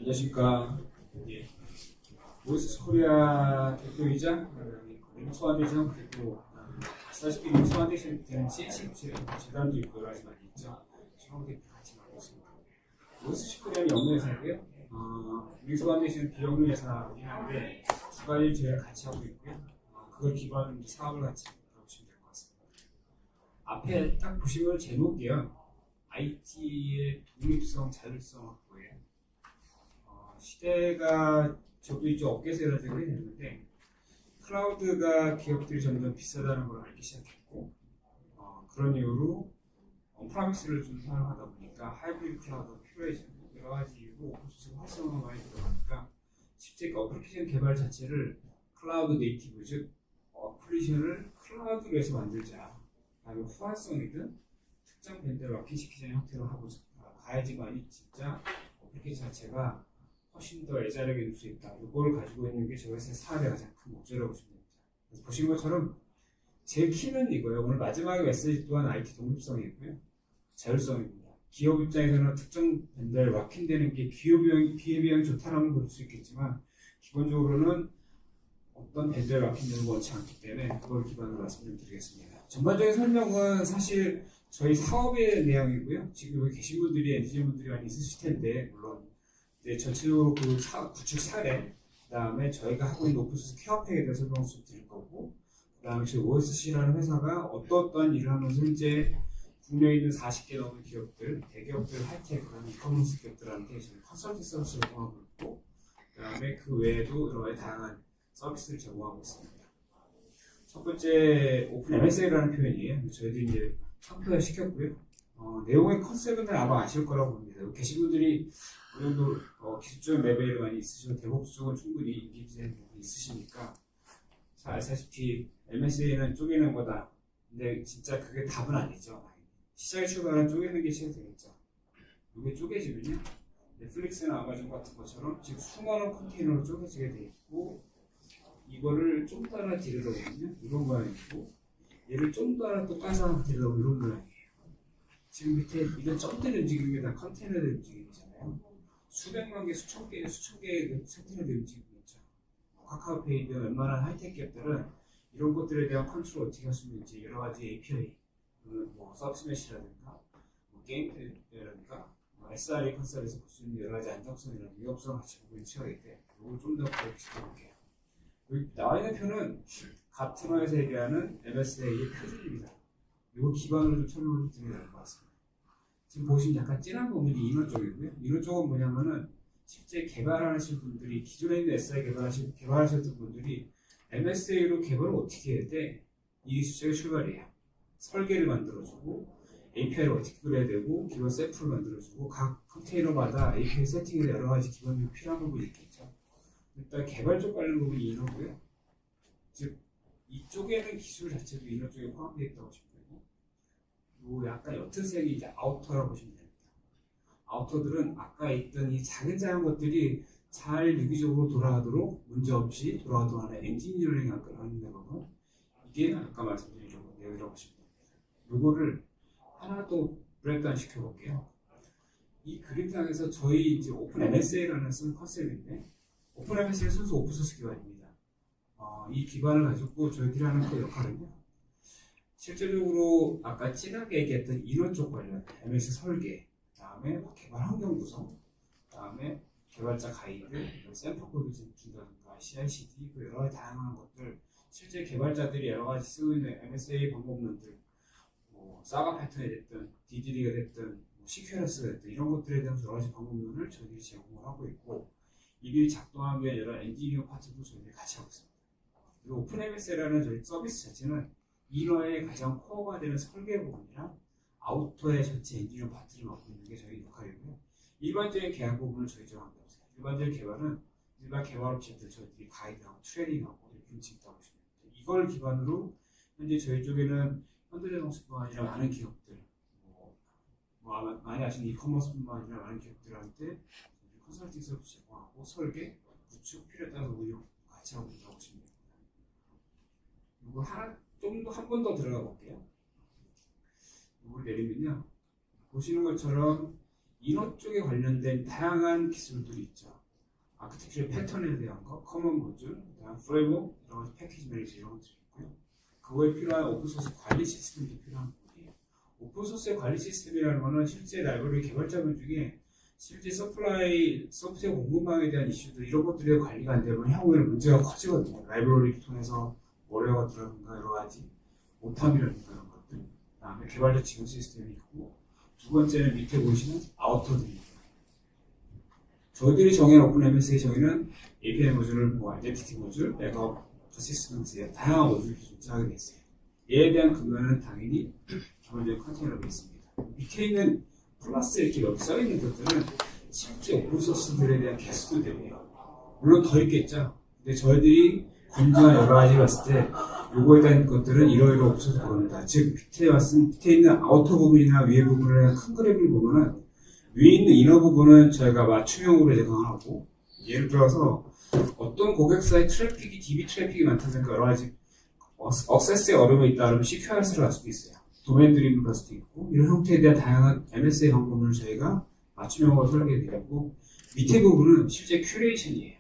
안녕하십니까. 예. 모이스 코리아 대표이자 리눅스 파운데이션 대표, 아시다시피 리눅스 파운데이션에는 CNC 재단도 있고 여러 가지 많이 있죠. 최강 대표 같이 하고 있습니다. 모이스 코리아는 영문회사고요. 리눅스 파운데이션 비영문 회사이긴 한데 두 가지 제가 같이 하고 있고요. 그걸 기반으로 사업을 같이 해보시면 될 것 같습니다. 앞에 딱 보시면 제목이요. IT의 독립성, 자율성 확보예요. 시대가 저도 이제 업계에서 여러 가지가 됐는데 클라우드가 기업들이 점점 비싸다는 걸 알기 시작했고 그런 이유로 온프라미스를 좀 사용하다 보니까 하이브리드 클라우드가 필요해지고 여러 가지 이유로 오픈소스 활성화가 많이 들어가니까 실제 어플리케이션 개발 자체를 클라우드 네이티브 즉 어플리케이션을 클라우드로 해서 만들자. 그다음에 호환성이든 특정 밴드를 락인시키자는 형태로 하고 가야지만이 진짜 어플리케이션 자체가 훨씬 더 애자하게 놓을 수 있다. 이걸 가지고 있는 게 저희 회사의 사업의 가장 큰 목적이라고 보시면 됩니다. 그래서 보신 것처럼 제 키는 이거예요. 오늘 마지막에 메시지 또한 IT 독립성이고요. 자율성입니다. 기업 입장에서는 특정 밴드에 락인되는 게 기회비용이 좋다라는 걸 볼 수 있겠지만 기본적으로는 어떤 밴드에 락인되는 거 원치 않기 때문에 그걸 기반으로 말씀을 드리겠습니다. 전반적인 설명은 사실 저희 사업의 내용이고요. 지금 여기 계신 분들이 엔지니어분들이 많이 있으실 텐데 물론 이제 전체적으로 그 구축 사례, 그 다음에 저희가 하고 있는 오픈소스 케어팩에 대해서 설명을 좀 드릴 거고, 그 다음에 저희 OSC라는 회사가 어떠한 일을 하면서 현재 국내에 있는 40개 넘는 기업들, 대기업들, 하이테크, 이커머스 기업들한테 저희 컨설팅 서비스를 제공하고 있고, 그 다음에 그 외에도 여러 가지 다양한 서비스를 제공하고 있습니다. 첫 번째, 오픈 MSA라는 표현이에요. 저희들이 이제 상표화 시켰고요. 내용의 컨셉은 아마 아실 거라고 봅니다. 계신 분들이 어느 정도 기술적인 레벨이 많이 있으시고 데브옵스 쪽은 충분히 인기된 부분이 있으시니까 잘 아시다시피 MSA는 쪼개는 거다. 근데 진짜 그게 답은 아니죠. 시장에 출발은 쪼개는 게 제일 되겠죠. 이게 쪼개지면요. 넷플릭스나 아마존 같은 것처럼 지금 수많은 컨테이너로 쪼개지게 돼 있고 이거를 좀 더 하나 들여다보면요. 이런 모양이고 얘를 좀 더 하나 또 까서 들여다보면 이런 모양이에요. 지금 밑에 이런 점들이 움직이는 게 다 컨테이너들 움직이잖아요. 수백만 개, 수천 개의 컨테이너들 움직이고 있죠. 카카오페이든 웬만한 하이테크 기업들은 이런 것들에 대한 컨트롤 어떻게 할 수 있는지 여러 가지 API, 서비스 메시라든가, 게임이라든가, SRE 컨설에서 볼 수 있는 여러 가지 안정성이나 위협성을 같이 보고 있는 시각일 때 이걸 좀 더 고려시켜볼게요. 여기 나와 있는 표는 같은 회사에서 얘기하는 MSA의 표준입니다. 이거 기반으로 좀 설명을 드려야 될 것 같습니다. 지금 보시면 약간 진한 부분이 인원 쪽이고요. 인원 쪽은 뭐냐면은 실제 개발하시는 분들이 기존에 있는 SI 개발하셨던 분들이 MSA로 개발을 어떻게 해야 돼? 이게 실제가 출발이에요. 설계를 만들어주고 API를 어떻게 그려야 되고 기본 샘플을 만들어주고 각 컨테이너마다 API 세팅에 여러 가지 기본적으로 필요한 부분이 있겠죠. 일단 개발 쪽 관련 부분이 인원고요. 즉 이쪽에는 기술 자체도 인원 쪽에 포함되어 있다고 보시면 되고 요 약간 옅은 색이 이제 아우터라고 보시면 됩니다. 아우터들은 아까 있던 이 작은 것들이 잘 유기적으로 돌아가도록 문제없이 돌아가도록 하는 엔지니어링 하는 내용은 이게 아까 말씀드린 내용이라고 보시면 됩니다. 요거를 하나 더 브레이크다운 시켜볼게요. 이 그림상에서 저희 이제 오픈 MSA라는 쓴 컨셉인데 오픈 MSA는 순수 오픈소스 기반입니다. 이 기반을 가지고 저희들이 하는 그 역할은요. 실제적으로 아까 진하게 얘기했던 이론 쪽 관련 MS 설계, 그 다음에 개발 환경 구성, 그 다음에 개발자 가이드, 샘플 코드 준다든가 CI/CD 여러 가지 다양한 것들 실제 개발자들이 여러 가지 쓰고 있는 MSA 방법론들 사가 패턴이 됐든 DDD가 됐든 시큐런스가 됐든 이런 것들에 대한 여러 가지 방법론을 저희들이 제공을 하고 있고 이들이 작동하기 위한 여러 엔지니어 파트도 저희들이 같이 하고 있습니다. 그리고 오픈 MSA라는 저희 서비스 자체는 인어의 가장 코어가 되는 설계 부분이랑 아우터의 전체 엔지니어 파트를 맡고 있는 게 저희 역할이고요. 일반적인 계약 부분을 저희 정하는 게 없어요. 일반적인 개발은 일반 개발업체들 저희들이 가이드하고 트레이닝하고 이렇게 움직인다고 보시면 됩니다. 이걸 기반으로 현재 저희 쪽에는 현대자동차뿐만 아니라 많은 기업들, 많이 아시는 이커머스뿐만 아니라 많은 기업들한테 컨설팅 서비스 제공하고 설계, 구축, 필요에 따라서 운영 같이 하고 있다고 보시면 됩니다. 이거 좀 더 한 번 더 들어가 볼게요. 이걸 내리면요. 보시는 것처럼 이런 쪽에 관련된 다양한 기술들이 있죠. 아키텍처 패턴에 대한 거, 커먼 모듈, 그다음 프레임워크, 여러 가지 패키지 매니저 이런 것들이 있고요. 그거에 필요한 오픈소스 관리 시스템도 필요한 부분이에요. 오픈소스의 관리 시스템이라는 거는 실제 라이브러리 개발자분 중에 실제 서플라이, 소프트웨어 공급망에 대한 이슈들 이런 것들이 관리가 안 되면 향후에는 문제가 커지거든요. 라이브러리를 통해서 오류가 들어간가 여러 가지 오탐이라든가 이런 것들. 그다음에 개발자 지원 시스템이 있고 두 번째는 밑에 보시는 아우터들입니다. 저희들이 정해놓은 MSA 정의는 API 모듈을 뭐 아이덴티티 모듈, 백업, 퍼시스턴스에 다양한 모듈을 존재하게 돼 있어요. 얘에 대한 근거는 당연히 기본적인 컨테이너 베이스입니다. 밑에 있는 플러스 이렇게 여기 써 있는 것들은 실제 오픈소스들에 대한 개수들이에요. 물론 더 있겠죠. 근데 저희들이 검증한 여러 가지를 봤을 때 요거에 대한 것들은 이러이러 없어서 그럽니다. 즉 밑에 있는 아우터 부분이나 위에 부분의 큰 그래프를 보면은 위에 있는 이너 부분은 저희가 맞춤형으로 제공하고 예를 들어서 어떤 고객사의 트래픽이 DB 트래픽이 많다든가 여러 가지 억세스에 어려움이 있다 그러면 CQRS를 갈 수도 있어요. 도메인 드림을 갈 수도 있고 이런 형태에 대한 다양한 MSA 방법을 저희가 맞춤형으로 설계해드리고 밑에 부분은 실제 큐레이션이에요.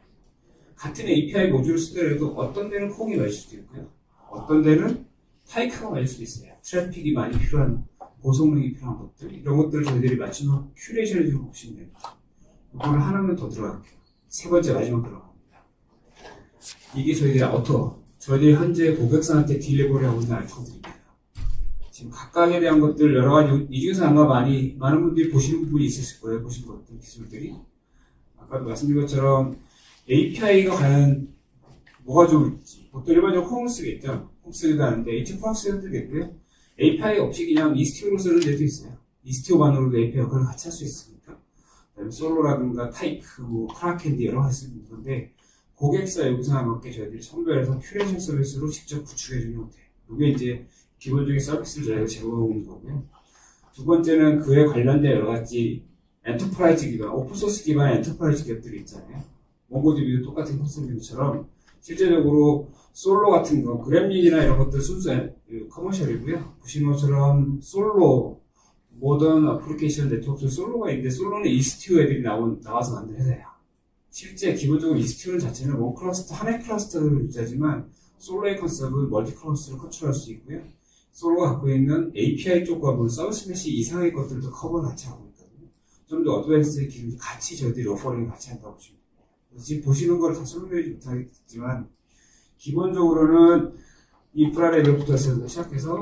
같은 API 모듈을 쓰더라도 어떤 데는 콩이 맞을 수도 있고요. 어떤 데는 타이크가 맞을 수도 있어요. 트래픽이 많이 필요한 고성능이 필요한 것들 이런 것들을 저희들이 맞춤형 큐레이션을 좀 보시면 됩니다. 이거를 하나만 더 들어갈게요. 세 번째 마지막 들어갑니다. 이게 저희들의 아우터 저희들이 현재 고객사한테 딜리버리하고 있는 아우터들입니다. 지금 각각에 대한 것들 여러 가지 이 중에서 아마 많은 분들이 보시는 부분이 있으실 거예요. 보신 것들 기술들이 아까도 말씀드린 것처럼 API가 과연 뭐가 좋을지 보통 일반적으로 콩을 쓰겠죠. 콩 쓰기도 하는데 HTML 쓰는 데도 있고요. API 없이 그냥 이스티오로 쓰는 데도 있어요. 이스티오만으로도 API 역할을 같이 할 수 있으니까. 그다음에 솔로라든가 타이크, 뭐 크라켄디 여러 가지 쓰는 건데 고객사 요구사항에 맞게 저희들이 선별해서 큐레이션 서비스로 직접 구축해주는 형태. 이게 이제 기본적인 서비스를 저희가 제공하는 거고요. 두 번째는 그에 관련된 여러 가지 엔터프라이즈 기반, 오픈소스 기반의 엔터프라이즈 기업들이 있잖아요. 몽고디비도 똑같은 컨셉처럼 실제적으로 솔로 같은 거, 그램린이나 이런 것들 순수 커머셜이고요. 보시는 것처럼 솔로, 모던 어플리케이션 네트워크 솔로가 있는데 솔로는 이스티오 애들이 나와서 만든 회사예요. 실제 기본적으로 이스티오 자체는 원 클러스터, 하나의 클러스터를 유지하지만 솔로의 컨셉은 멀티 클러스터를 컨트롤할 수 있고요. 솔로가 갖고 있는 API 쪽과 뭐 서비스 메시 이상의 것들도 커버를 같이 하고 있거든요. 좀 더 어드밴스의 기능을 같이 저희들이 오퍼링을 같이 한다고 보시면 돼요. 지금 보시는 걸 다 설명드리지 못하겠지만 기본적으로는 인프라 레벨부터 시작해서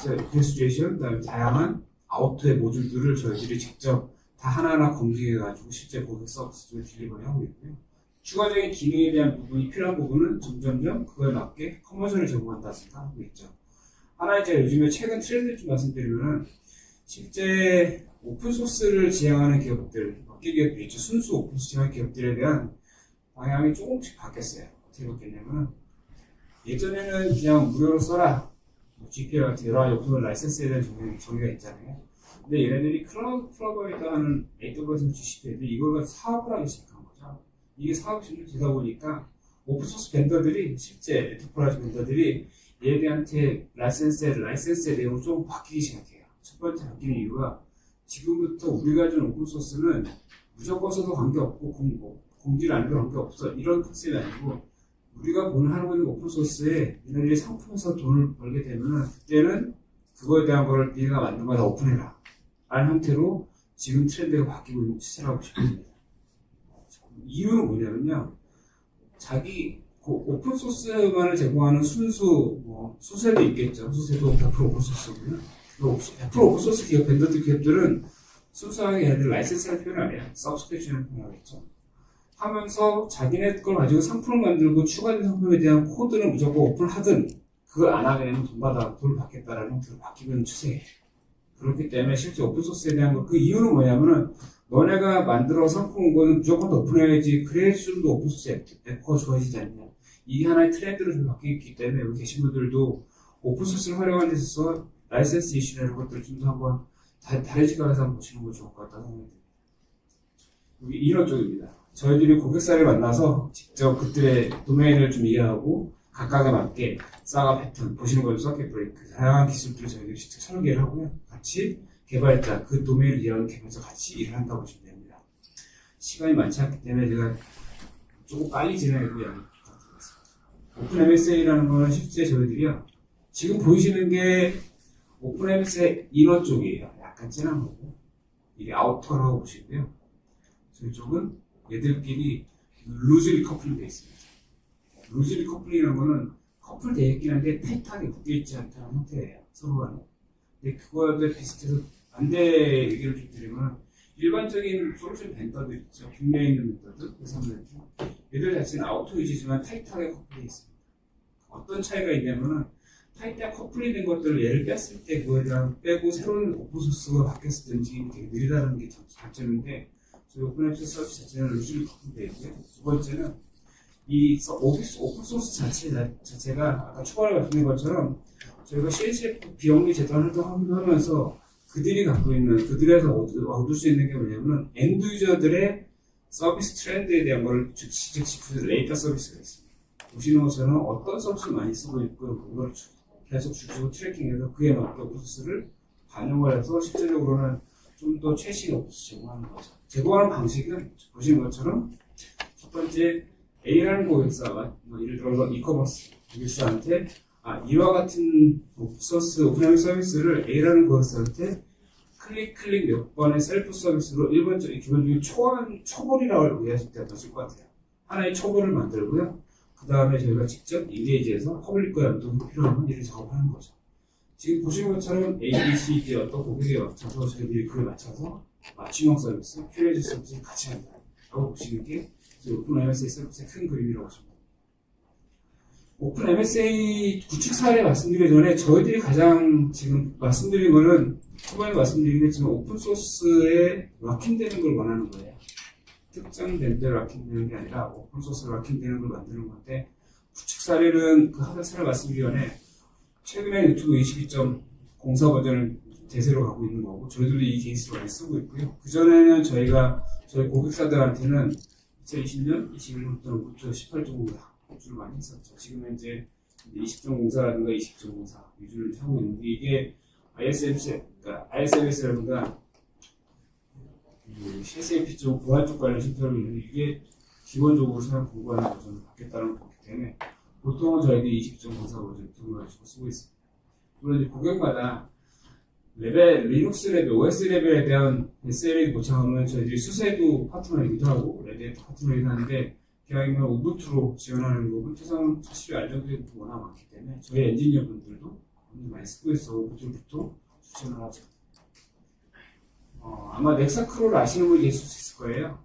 오케스트레이션, 그다음에 다양한 아우터의 모듈들을 저희들이 직접 다 하나하나 검증해가지고 실제 고객 서비스를 딜리버리하고 있고요. 추가적인 기능에 대한 부분이 필요한 부분은 점점점 그거에 맞게 커머셜을 제공한다든가 하고 있죠. 하나 이제 요즘에 최근 트렌드를 좀 말씀드리면은 실제 오픈소스를 지향하는 기업들, 업계 기업들 있죠. 순수 오픈소스 지향하는 기업들에 대한 방향이 조금씩 바뀌었어요. 어떻게 바뀌었냐면 예전에는 그냥 무료로 써라. GPL 같은 여러 가지 오픈 라이센스에 대한 정의가 있잖아요. 근데 얘네들이 클라우드 프로바이더 하는 AWS GCP인데 이걸 사업을 하기 시작한 거죠. 이게 사업이 점점 되다 보니까 오픈소스 벤더들이 실제 엔터프라이즈 벤더들이 얘네한테 라이센스의 내용을 좀 바뀌기 시작해요. 첫 번째 바뀌는 이유가 지금부터 우리가 준 오픈소스는 무조건 써도 관계없고 공지를 안 해도 관계없어 이런 컨셉이 아니고 우리가 하고 있는 오픈소스에 얘네들이 상품에서 돈을 벌게 되면 그때는 그거에 대한 거를 니네가 만든 거 다 오픈해라 라는 형태로 지금 트렌드가 바뀌고 있는 추세라고 보시면 됩니다. 이유는 뭐냐면요. 자기 오픈소스만을 제공하는 수세도 있겠죠. 수세도 100% 오픈소스고요. 100% 오픈소스 기업, 벤더들은 순수하게 얘네들 라이센스를 표현 안 해요. 서브스크립션을 표현하겠죠. 하면서 자기네 걸 가지고 상품을 만들고 추가된 상품에 대한 코드는 무조건 오픈하든 그걸 안 하게 되면 돈을 받겠다라는 형태로 바뀌고 있는 추세예요. 그렇기 때문에 실제 오픈소스에 대한 그 이유는 뭐냐면은 너네가 만들어 상품 온 거는 무조건 오픈해야지 그래야지 좀 더 오픈소스 앱코가 좋아지지 않냐. 이게 하나의 트렌드로 좀 바뀌기 때문에 여기 계신 분들도 오픈소스를 활용하는 데 있어서 라이센스 이슈나 이런 것들을 좀 더 한번 다른 시각에서 한번 보시는 거 좋을 것 같다는 생각이 듭니다. 여기 이런 쪽입니다. 저희들이 고객사를 만나서 직접 그들의 도메인을 좀 이해하고 각각에 맞게 사가 패턴, 보시는 거죠. 서킷 브레이크, 다양한 기술들을 저희들이 직접 설계를 하고요. 같이 개발자, 그 도메인을 이해하는 개발자 같이 일을 한다고 보시면 됩니다. 시간이 많지 않기 때문에 제가 조금 빨리 진행해도 양해 부탁드리겠습니다. 오픈 MSA라는 거는 실제 저희들이요. 지금 보이시는 게 오픈 MSA 이너 쪽이에요. 약간 진한 거고. 이게 아우터라고 보시고요. 저희 쪽은 얘들끼리 루즈리 커플링 되어 있습니다. 루즈리 커플링이라는 거는 커플되어 있긴 한데 타이트하게 묶여있지 않다는 형태예요. 서로 간에. 근데 그거와 비슷해서 반대 얘기를 좀 드리면 일반적인 솔루션 벤더들 있죠. 국내에 있는 벤더들, 얘들 자체는 아우터 위주지만 타이트하게 커플되어 있습니다. 어떤 차이가 있냐면은 타이트하게 커플이 된 것들을 얘를 뺐을 때 그거에 대한 빼고 새로운 오픈소스가 바뀌었을 때 움직임이 되게 느리다는 게 장점인데 저희 오픈앱스 서비스 자체는 루즈리 커플되어 있고요. 두 번째는 이 오픈소스 자체가 아까 초반에 말씀드린 것처럼 저희가 CNCF 비영리 재단을 하면서 그들이 갖고 있는, 그들에서 얻을 수 있는 게 뭐냐면 엔드 유저들의 서비스 트렌드에 대한 걸 즉시 레이터 서비스가 있습니다. 보시는 것처럼 어떤 서비스를 많이 쓰고 있고 그걸 계속 주기적으로 트래킹해서 그에 맞게 오픈소스를 반영을 해서 실질적으로는 좀 더 최신 오픈소스 제공하는 거죠. 제공하는 방식은 보시는 것처럼 첫 번째 A라는 고객사가 예를 들어서 이커머스 고객사한테 이와 같은 오픈소스 오픈하는 서비스를 A라는 고객사한테 클릭 몇 번의 셀프 서비스로 기본적인 초벌이라고 이해하실 때 맞을 것 같아요. 하나의 초벌을 만들고요. 그 다음에 저희가 직접 인게이지해서 퍼블릭과 연동이 필요하면 이를 작업하는 거죠. 지금 보시는 것처럼 A, B, C, D 어떤 고객에 맞춰서 저희들이 그에 맞춰서 맞춤형 서비스, 큐레이터 서비스를 같이 한다고 보시는 게 오픈 MSA 서비스의 큰 그림이라고 보십니다. 오픈 MSA 구축 사례 말씀드리기 전에 저희들이 가장 지금 말씀드린 거는 초반에 말씀드리긴 했지만 오픈소스에 락킹되는 걸 원하는 거예요. 특정 밴드에 락킹되는 게 아니라 오픈소스에 락킹되는 걸 만드는 건데 구축 사례는 그 하단 사례 말씀드리기 전에 최근에 유튜브 22.04 버전을 대세로 가고 있는 거고 저희들도 이 케이스를 많이 쓰고 있고요. 그전에는 저희가 저희 고객사들한테는 2020년, 21년부터 18.04 위주를 많이 했었죠. 지금은 이제 20.04라든가 20.04 위주를 하고 있는데 이게 ISMS라든가 CSMP 쪽 부활 쪽 관련 신태로 있는데 이게 기본적으로 사용 공부하는 버전을 받겠다는 거기 때문에 보통은 저희들이 20.04 버전 등을 가지고 쓰고 있습니다. 물론 이제 고객마다 레벨, 리눅스 레벨, OS 레벨에 대한 SLA 고창하면 저희들이 수세도 파트너이기도 하고 레드햇트 파트너이기도 하는데 기왕이면 우분투로 지원하는 거 우분투상 사실 안정적인 부분이 워낙 많기 때문에 저희 엔지니어 분들도 많이 쓰고 있어 우분투부터 추천을 하죠. 아마 넥사크로를 아시는 분이 계실 수 있을 거예요.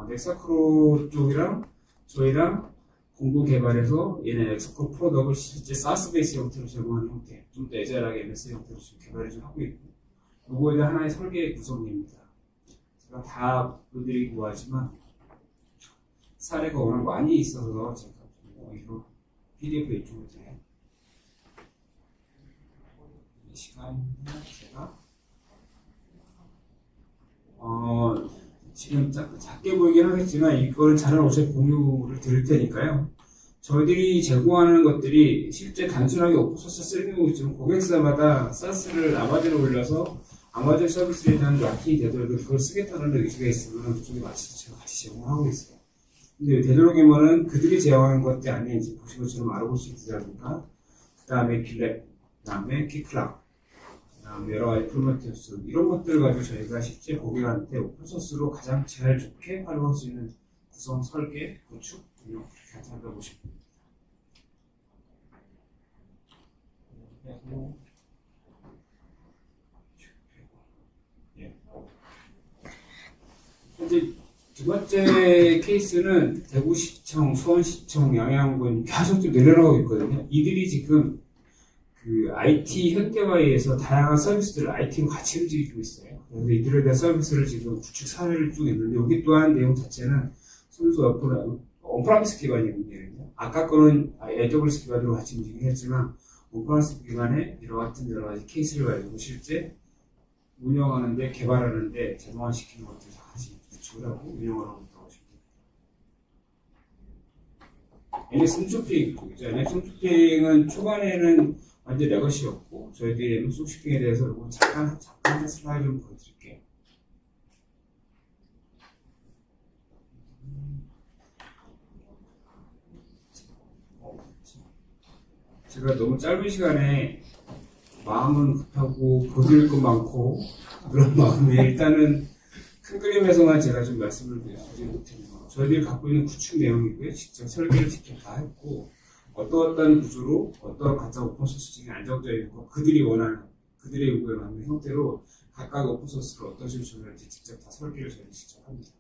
넥사크로 쪽이랑 저희랑 공동 개발해서 얘네 넥사크로 프로덕을 실제 사스 베이스 형태로 제공하는 형태, 좀 더 애절하게 MS 형태로 지금 개발을 좀 하고 있고, 요거에 대한 하나의 설계 구성입니다. 제가 다 보여드리기 구하지만 사례가 워낙 많이 있어서 제가 이거 PDF 이쪽으로 드려요. 이 시간에 제가 지금 작게 보이긴 하겠지만 이걸 자료는 어차피 공유를 드릴 테니까요. 저희들이 제공하는 것들이 실제 단순하게 오픈소스 쓰는 경우 있지만 고객사마다 사스를 아마존에 올려서 아마존 서비스에 대한 락킹이 되더라도 그걸 쓰겠다는 의지가 있으면 그쪽에 맞춰서 제가 같이 제공하고 있어요. 근데 되도록이면은 그들이 제공하는 것들이 아닌지 보신 것처럼 아로보시트라든가 그 다음에 빌랩, 그 다음에 키클락, 그 다음에 여러 가지 프로메테우스 이런 것들을 가지고 저희가 실제 고객한테 오픈소스로 가장 제일 좋게 활용할 수 있는 구성, 설계, 구축, 운영 그렇게 살펴보시면 됩니다. 현재 두 번째 케이스는 대구시청, 수원시청, 양양군 계속 좀 내려나가고 있거든요. 이들이 지금 그 IT 현대화에서 다양한 서비스들을 IT로 같이 움직이고 있어요. 그래서 이들에 대한 서비스를 지금 구축 사례를 쭉 있는데 여기 또한 내용 자체는 순수 온프라미스 기반이거든요. 아까 거는 AWS 기반으로 같이 움직이긴 했지만 온프라미스 기반의 여러 가지 케이스를 가지고 실제 운영하는데 개발하는데 자동화시키는 것들을 다 같이 구축을 하고 운영을 하고 있다고 보시면 됩니다. NX 홈쇼핑 쪽이죠. NX 홈쇼핑은 초반에는 완전 레거시였고 저희들이 엠송 쇼핑에 대해서 이거 잠깐 슬라이드 좀 보여드릴게요. 제가 너무 짧은 시간에 마음은 급하고 보여드릴 것 많고 그런 마음에 일단은 큰 그림에서만 제가 좀 말씀을 드리지 못했네요. 저희들이 갖고 있는 구축 내용이고요. 직접 설계를 직접 다 했고 어떠한 구조로 어떠한 가짜 오픈소스 중에 안정적인 거 그들이 원하는 그들의 요구에 맞는 형태로 각각 오픈소스를 어떤 식으로 조절할지 직접 다 설계를 저희가 직접 합니다.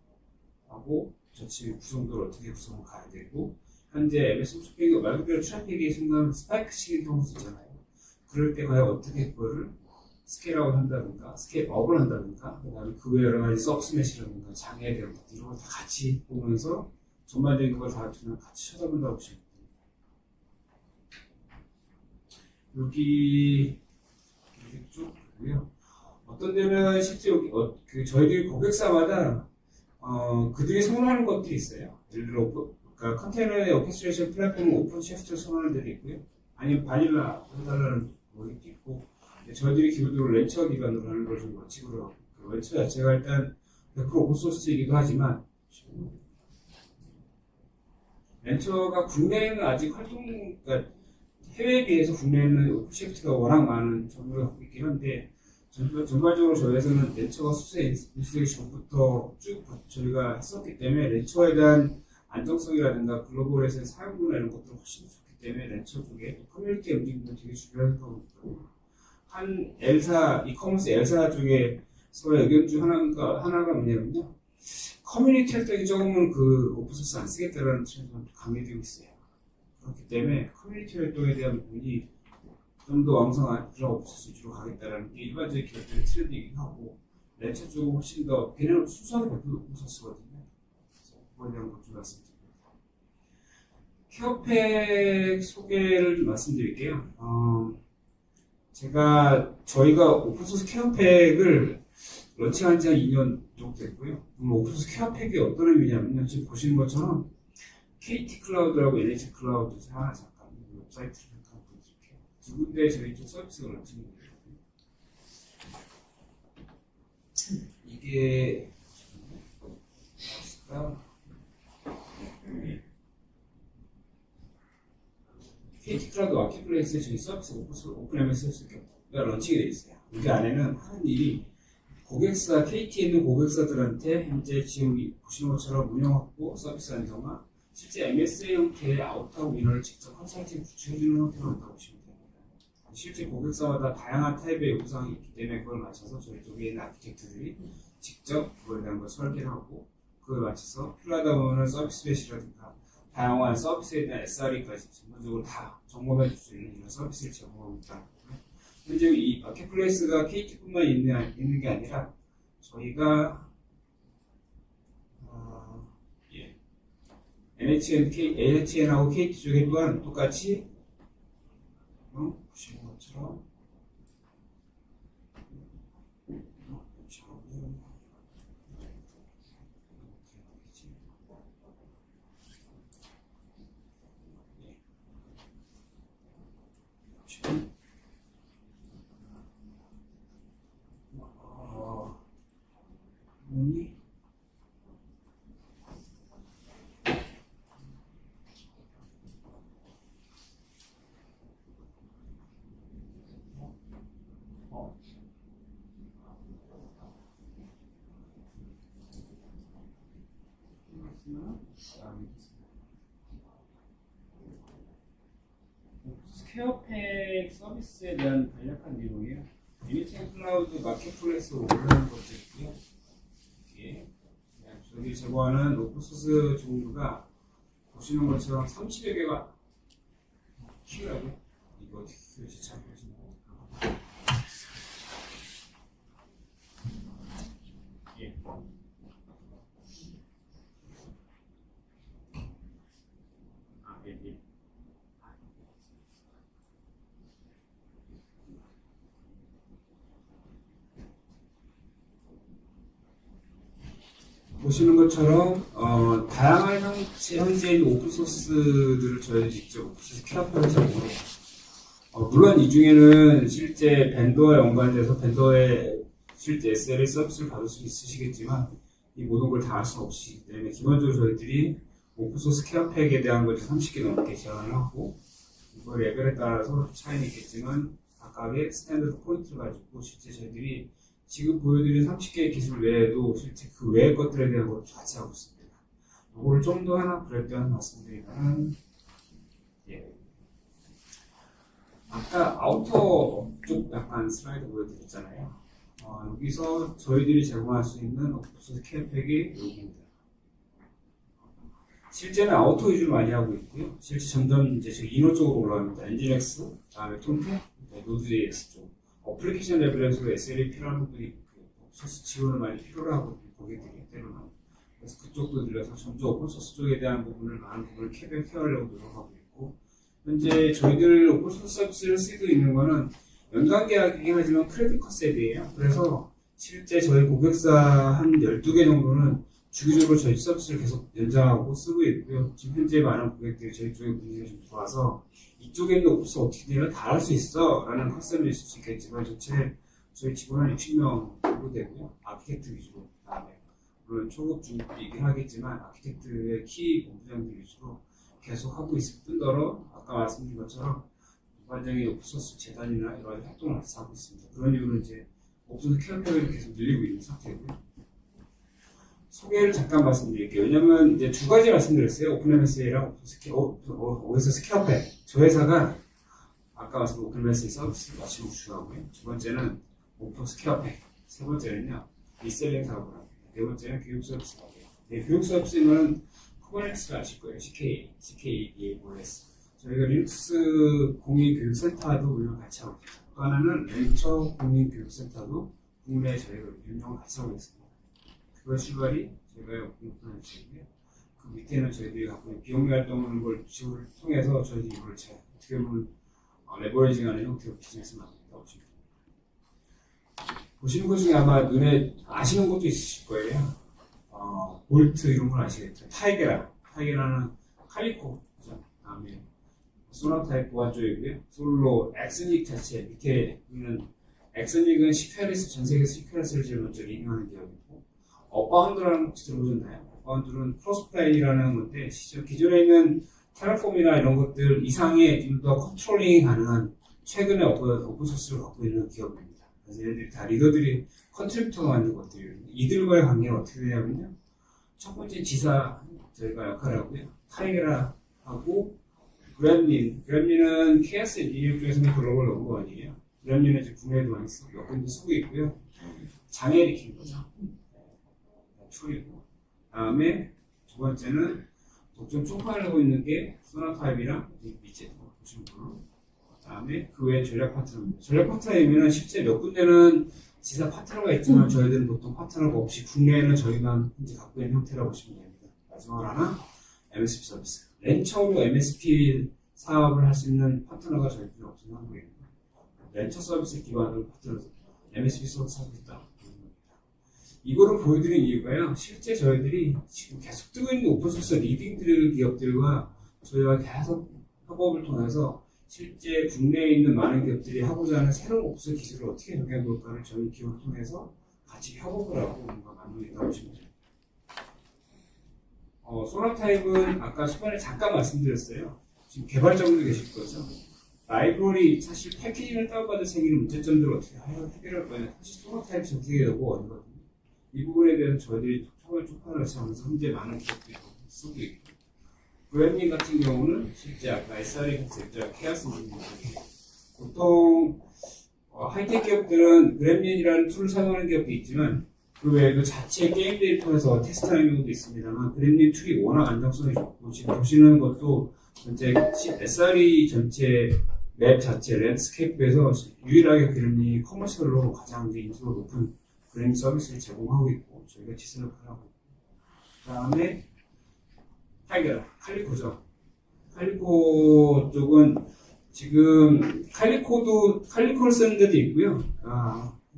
하고 저치 구성도를 어떻게 구성을 가야 되고 현재 MS 쇼핑이 말 그대로 트래픽이 순간 스파이크식인 경우도 있잖아요. 그럴 때 과연 어떻게 그거를 스케일아웃 한다든가 스케일업을 한다든가 그다음에 그 외에 여러 가지 서브스매시라든가 장애에 대한 것들 이런 걸 다 같이 보면서 전반적인 걸 다 그냥 같이 쳐다본다고 보시면 됩니다. 여기 쭉 보고요. 어떤 데는 실제 여기 저희들이 고객사마다 그들이 선호하는 것들이 있어요. 예를 들어 그러니까 컨테이너의 오케스트레이션 플랫폼은 오픈 시프트를 선호하는 데도 있고요. 아니면 바닐라 해달라는 것도 있고 저희들이 기본적으로 렌처 기반으로 하는 걸 좀 원칙으로 하고 렌처 자체가 일단 100% 오픈소스이기도 하지만 렌처가 국내에는 아직 그러니까 해외에 비해서 국내에는 오픈 시프트가 워낙 많은 정보를 갖고 있긴 한데 전반적으로 저희 회사는 렌처가 수세 인수되기 전부터 쭉 저희가 했었기 때문에 렌처에 대한 안정성이라든가 글로벌에서의 사용도나 이런 것들은 훨씬 좋기 때문에 렌처 쪽에 커뮤니티 움직임도 되게 중요하다고 있고 한 L사, 이커머스 L사 쪽에서의 의견 중 하나가 뭐냐면요. 커뮤니티 활동이 적으면 그 오픈소스 안 쓰겠다라는 트렌드가 강해지고 있어요. 그렇기 때문에 커뮤니티 활동에 대한 부분이 좀 더 왕성한 그런 오픈소스 위주로 가겠다라는 게 일반적인 기업들의 트렌드이긴 하고 렌처 쪽은 훨씬 더 걔네는 순수하게 100% 오픈소스거든요. 그거에 대한 것 좀 말씀드립니다. 케어팩 소개를 좀 말씀드릴게요. 저희가 오픈소스 케어팩을 런칭한 지 한 2년 정도 됐고요. 오픈소스 케어팩이 어떤 의미냐면요. 지금 보시는 것처럼 KT 클라우드라고 NH 클라우드 잠깐 웹사이트를 잠깐 보여드릴게요. 두 군데 저희 쪽 서비스가 런칭입니다. 이게 KT 클라우드 마켓플레이스에 저희 서비스 오픈MS가 런칭이 되어 있어요. 여기 안에는 하는 일이 고객사, KT에 있는 고객사들한테 현재 지금 보시는 것처럼 운영 확보, 서비스 안정화, 실제 MSA 형태의 아웃하고 인원을 직접 컨설팅 구축해주는 형태로 한다고 보시면 됩니다. 실제 고객사마다 다양한 타입의 요구사항이 있기 때문에 그걸 맞춰서 저희 쪽에 있는 아키텍트들이 직접 그거에 대한 걸 설계를 하고 그걸 맞춰서 필요하다 보면 서비스 배시라든가 다양한 서비스에 대한 SRE까지 전반적으로 다 점검해 줄 수 있는 이런 서비스를 제공하고 있다. 현재 이 마켓플레이스가 KT뿐만 있는 게 아니라 저희가 NHN하고 KT 쪽에 또한 똑같이 보시는 것처럼 케어팩 서비스에 대한 간략한 내용이에요. NHN 클라우드 마켓플레이스로 올라가는 것들이고요. 저희 제공하는 오픈소스 종류가 보시는 것처럼 30여 개가 키우라고요. 이거 어떻게 키우지 잘 보시나요? 보시는 것처럼 다양한 현재의 오픈소스들을 저희 직접 오픈소스 케어팩을 제공으로 물론 이 중에는 실제 벤더와 연관돼서 벤더의 실제 SLA 서비스를 받을 수 있으시겠지만 이 모든 걸 다 할 수는 없기 때문에 기본적으로 저희들이 오픈소스 케어팩에 대한 걸 30개 넘게 제안을 하고 이거 레벨에 따라서 차이는 있겠지만 각각의 스탠더드 포인트를 가지고 실제 저희들이 지금 보여드린 30개의 기술 외에도 실제 그 외의 것들에 대한 걸 같이 하고 있습니다. 이거를 좀 더 하나 브레이크다운 말씀드리면 아까 아우터 쪽 약간 슬라이드 보여드렸잖아요. 여기서 저희들이 제공할 수 있는 오픈소스 케어팩이 여기입니다. 실제는 아우터 위주로 많이 하고 있고요. 실제 점점 이제 저희 인호 쪽으로 올라갑니다. 엔진엑스, 그다음에 톰팩, 노드.js 쪽. 어플리케이션 레벨에서 SLA 필요한 부분이 오픈소스 지원을 많이 필요로 하고 고객들이 때로는. 그래서 그쪽도 늘려서 점점 오픈소스 쪽에 대한 부분을 많은 부분을 케어하려고 노력하고 있고, 현재 저희들 오픈소스 서비스를 쓰고 있는 거는 연간 계약이긴 하지만 크레딧 컨셉이에요. 그래서 실제 저희 고객사 한 12개 정도는 주기적으로 저희 서비스를 계속 연장하고 쓰고 있고요. 지금 현재 많은 고객들이 저희 쪽에 분위기가 좀 좋아서 이쪽에 있는 오픈소스 어떻게 되면 다 할 수 있어 라는 컨셉이 있을 수 있겠지만 전체 저희 직원 한 60명 정도 되고요. 아키텍트 위주로, 그다음에 물론 초급 중급이긴 하겠지만 아키텍트의 키 본부장들 위주로 계속 하고 있을 뿐더러 아까 말씀드린 것처럼 일반적인 오픈소스 재단이나 여러 가지 활동을 같이 하고 있습니다. 그런 이유로 이제 오픈소스 케어팩을 계속 늘리고 있는 상태고요. 소개를 잠깐 말씀드릴게요. 왜냐면 이제 두 가지 말씀드렸어요. 오픈MSA랑 OS 케어팩. 저 회사가 아까 말씀드린 오픈MSA 서비스를 마치고 주하고요. 두 번째는 오픈소스 케어팩. 세 번째는요, 리셀링 사업을 합니다. 네 번째는 교육 서비스가 돼요. 네, 교육 서비스는 쿠버네티스를 아실 거예요. CKEOS. 저희가 리눅스 공인교육센터도 운영 같이 하고 있습니다. 또 하나는 렌처 공인교육센터도 국내에 저희가 운영을 같이 하고 있습니다. 그걸 출발이 저희가 오픈한 지이고요. 그 밑에는 저희들이 갖고 있는 비용리 활동을 걸 지원을 통해서 저희들이 이걸 어떻게 보면 레버리징하는 형태로 비즈니스 만든다고 보시면 됩니다. 보시는 것 중에 아마 눈에 아시는 것도 있으실 거예요. 볼트 이런 걸 아시겠죠? 타이게라는 칼리코, 그다음에 소나타입 보안쪽이고요. 솔로 엑스닉 자체 밑에 있는 엑스닉은 시큐어리스 전 세계에서 시큐어리스를 제일 먼저 리딩하는 기업이고, 업바운드라는 혹시 들어보셨나요? 업바운드는 크로스플레이라는 건데 기존에 있는 테라폼이나 이런 것들 이상의 좀 더 컨트롤링이 가능한 최근에 오픈소스를 갖고 있는 기업입니다. 그래서 얘네들이 다 리더들이 컨트리뷰터가 만든 것들이에요. 이들과의 관계는 어떻게 되냐면요, 첫 번째 지사 저희가 역할을 하고요. 타이게라하고 그램린은 케어스 엔지니어 쪽에서는 글로벌 넘버원이에요. 그램린은 지금 국내에도 많이 쓰고 있고요. 장애를 키는 거죠. 툴이고, 다음에 두 번째는 독점 총괄을 하고 있는 게 소나타입이랑 밑에 보시는 걸로. 다음에 그 외에 전략 파트너입니다. 전략 파트너이면 실제 몇 군데는 지사 파트너가 있지만 저희들은 보통 파트너가 없이 국내에는 저희만 현재 갖고 있는 형태라고 보시면 됩니다. 마지막으로 하나, MSP 서비스. 렌처로 MSP 사업을 할 수 있는 파트너가 저희들은 없는 한국입니다. 렌처 서비스 기반으로 파트너, MSP 서비스 하고 있다. 이거를 보여드린 이유가요, 실제 저희들이 지금 계속 뜨고 있는 오픈소스 리딩 기업들과 저희가 계속 협업을 통해서 실제 국내에 있는 많은 기업들이 하고자 하는 새로운 오픈소스 기술을 어떻게 적용해 볼까를 저희 기업을 통해서 같이 협업을 하고 뭔가 만들고 있다고 보시면 됩니다. 소나타입은 아까 초반에 잠깐 말씀드렸어요. 지금 개발자분들 계실 거죠. 라이브러리, 사실 패키징을 다운받을 생기는 문제점들을 어떻게 해결할 거냐. 사실 소나타입 정책이 너무 어렵거든요. 이 부분에 대해서 저희들이 처음에 쪽파를 같이 하면서 현재 많은 기업들이 쓰고 있고, 그램린 같은 경우는 실제 아까 SRE 컨셉자 케어스 인지니어들이 보통 하이텍 기업들은 그램린이라는 툴을 사용하는 기업도 있지만 그 외에도 자체 게임 데이터에서 테스트하는 경우도 있습니다만, 그램린 툴이 워낙 안정성이 좋고 지금 보시는 것도 전체 SRE 전체 맵 자체 랜드스케이프에서 유일하게 그램린이 커머셜로 가장 이제 인지도가 높은 그램린 서비스를 제공하고 있고 저희가 지수를 하고 있고, 그 다음에 타이게라, 칼리코죠. 칼리코 쪽은 지금 칼리코를 쓰는 데도 있고요.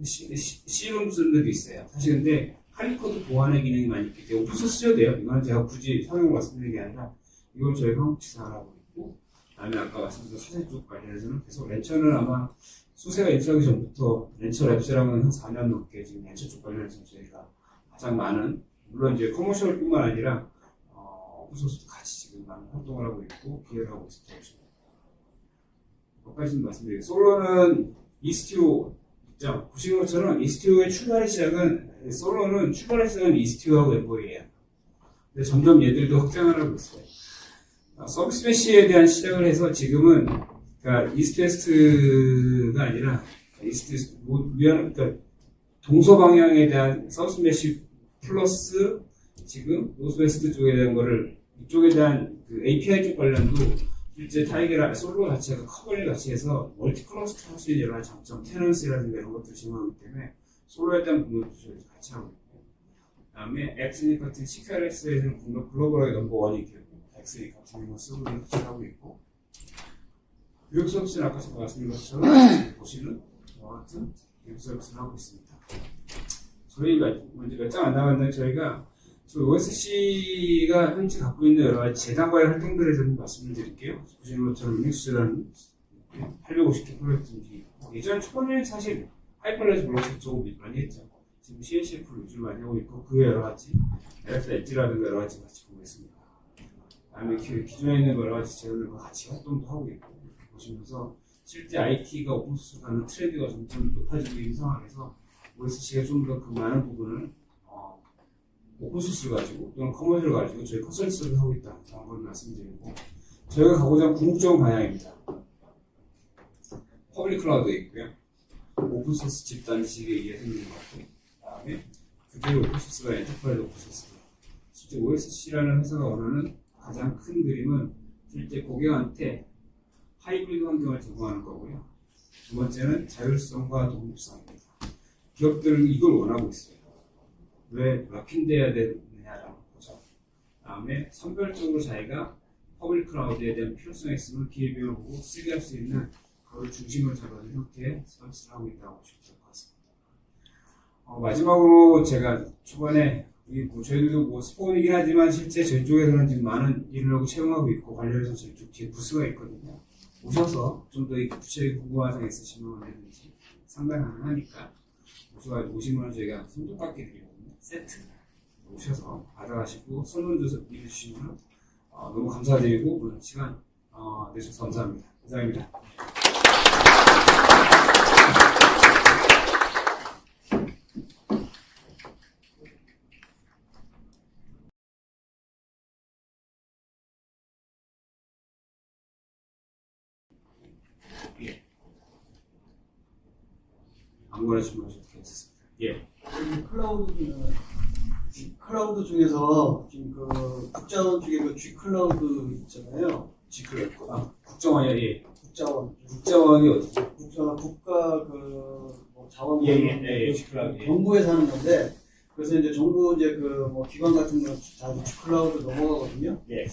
C룸 쓰는 데도 있어요. 사실 근데 칼리코도 보안의 기능이 많이 있기 때문에 오픈소스 써도 돼요. 이건 제가 굳이 설명을 말씀드리는 게 아니라 이걸 저희가 한국 지사하고 있고, 다음에 아까 말씀드린 사진 쪽 관련해서는 계속 렌처는 아마 수세가 인수하기 전부터 렌처 랩스랑은 한 4년 넘게 지금 렌처 쪽 관련해서 저희가 가장 많은, 물론 이제 커머셜뿐만 아니라 오픈소스도 같이 지금 많은 활동을 하고 있고 기여를 하고 있습니다. 몇 가지 말씀드릴게요. 솔로는 이스티오 있죠. 보시는 것처럼 이스티오의 출발의 시작은, 솔로는 출발의 시작은 이스티오하고 엠보이에요. 근데 점점 얘들도 확장을 하고 있어요. 서비스 메시에 대한 시작을 해서 지금은, 그러니까 이스트 웨스트가 아니라 그러니까 동서 방향에 대한 서비스 메시 플러스 지금 노스 웨스트 쪽에 대한 거를, 이쪽에 대한 그 API 쪽 관련도 실제 타이게라 솔로 자체가 커버링 같이 해서 멀티 클러스터 할 수 있는 여러 가지 장점, 테넌시라든가 이런 것들을 제공하기 때문에 솔로에 대한 부분도 같이 하고 있고, 그 다음에 엑스닉 같은 CQRX에서는 글로벌하게 넘버원이 되고, 엑스닉 같은 경우는 서브를 하고 있고, 교육 서비스는 아까 제가 말씀드린 것처럼 보시는 이와 같은 교육 서비스를 하고 있습니다. 저희가 먼저 몇 장 안 나갔는데 저희 OSC가 현재 갖고 있는 여러 가지 재단 관련 활동들에 좀 말씀을 드릴게요. 보시는 것처럼 리눅스라는 850개 프로젝트인지 있고, 예전 초반에는 사실 하이퍼레즈 블록체인 쪽을 많이 했죠. 지금 CNCF를 위주로 많이 하고 있고, 그 여러 가지 LF 엣지라든가 여러 가지 같이 보고 있습니다. 그다음에 기존에 있는 여러 가지 제휴들과 같이 활동도 하고 있고, 이렇게 보시면서 실제 IT가 오픈소스 가는 트렌드가 점점 높아지고 있는 상황에서 OSC가 좀 더 그 많은 부분을 오픈소스를 가지고 또는 커머셜을 가지고 저희 컨설턴트를 하고 있다는 걸 말씀드리고, 저희가 가고자 하는 궁극적인 방향입니다. 퍼블릭 클라우드에 있고요. 오픈소스 집단식에 의해 생긴 것들, 그 다음에 그대로 오픈소스가 엔터프라이즈 오픈소스고요. 실제 OSC라는 회사가 원하는 가장 큰 그림은 실제 고객한테 하이브리드 환경을 제공하는 거고요. 두 번째는 자율성과 독립성입니다. 기업들은 이걸 원하고 있어요. 왜 락인돼야 되느냐라는 거죠. 다음에 선별적으로 자기가 퍼블릭 클라우드에 대한 필요성이 있으면 기회비용을 보고 쓰게 할 수 있는 그걸 중심으로 잡아준 형태의 서비스를 하고 있다고 보시면 될 것 같습니다. 마지막으로 제가 초반에 저희들도 스폰이긴 하지만 실제 저희 쪽에서는 지금 많은 일을 하고 채용하고 있고, 관련해서 저희 쪽 뒤에 부스가 있거든요. 오셔서 좀 더 구체적인 궁금한 점 있으시면 언제든지 상담 가능하니까 오시면 저희가 손톱깎이 드리거든요. 세트 오셔서 받아가시고 설문조사 믿어주시면 너무 감사드리고, 오늘 시간 내주셔서 감사합니다. 감사합니다. 예. 아무거나 질문하셔도 괜찮습니다. 예. 클라우드 중에서 지금 그 국자원 쪽에 그 G 클라우드 있잖아요. G 클라우드. 국정원이요. 예. 국자원. 국정원이 어디죠? 국가 뭐 자원. 예. G 클라우드. 예. 정부에서 하는 건데, 그래서 이제 정부 이제 기관 같은 거 다 G 클라우드 넘어가거든요. 예.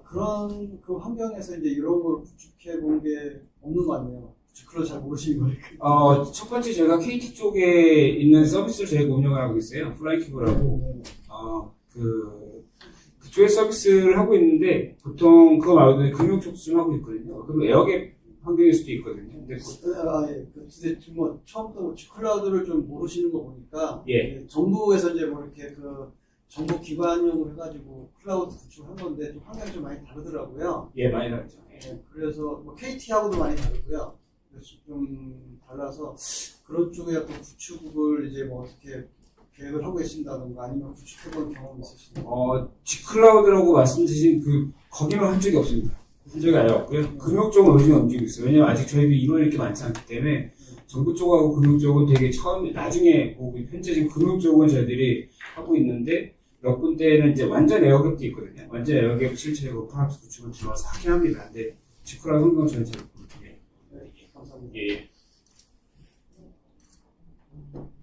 그런 그 환경에서 이제 이런 걸 구축해 본 게 없는 거 아니에요. 그걸 잘 모르시는 거니까. 첫 번째 저희가 KT 쪽에 있는 서비스를 저희가 운영을 하고 있어요. 플라이큐브라고. 그쪽에 서비스를 하고 있는데, 보통 그거 말고도 금융 쪽도 좀 하고 있거든요. 그럼 에어갭 환경일 수도 있거든요. 근데 예. 근데 뭐 처음부터 G 클라우드를 좀 모르시는 거 보니까, 예. 정부에서 이제 뭐 이렇게 정부 기반용으로 해가지고 클라우드 구축한 건데 좀 환경이 좀 많이 다르더라고요. 예, 많이 다르죠. 예. 그래서 뭐 KT하고도 많이 다르고요. 그래서 좀 달라서 그런 쪽에 어떤 구축을 이제 뭐 어떻게 계획을 하고 계신다던가 아니면 구축해본 경험이 있으신가요? G 클라우드라고 말씀드린 거기는 한 적이 없습니다. 한 적이 아예 없고요. 금융 쪽은 요즘에 움직이고 있어요. 왜냐면 아직 저희도 인원이 이렇게 많지 않기 때문에 정부 쪽하고 금융 쪽은 되게 나중에 보고, 현재 지금 금융 쪽은 저희들이 하고 있는데, 몇 군데는 이제 완전 에어갭도 있거든요. 완전 에어갭 실제로 프랑스 구축을 들어와서 하긴 합니다. 근데 G 클라우드 환경 전체를 감사합니다. 예.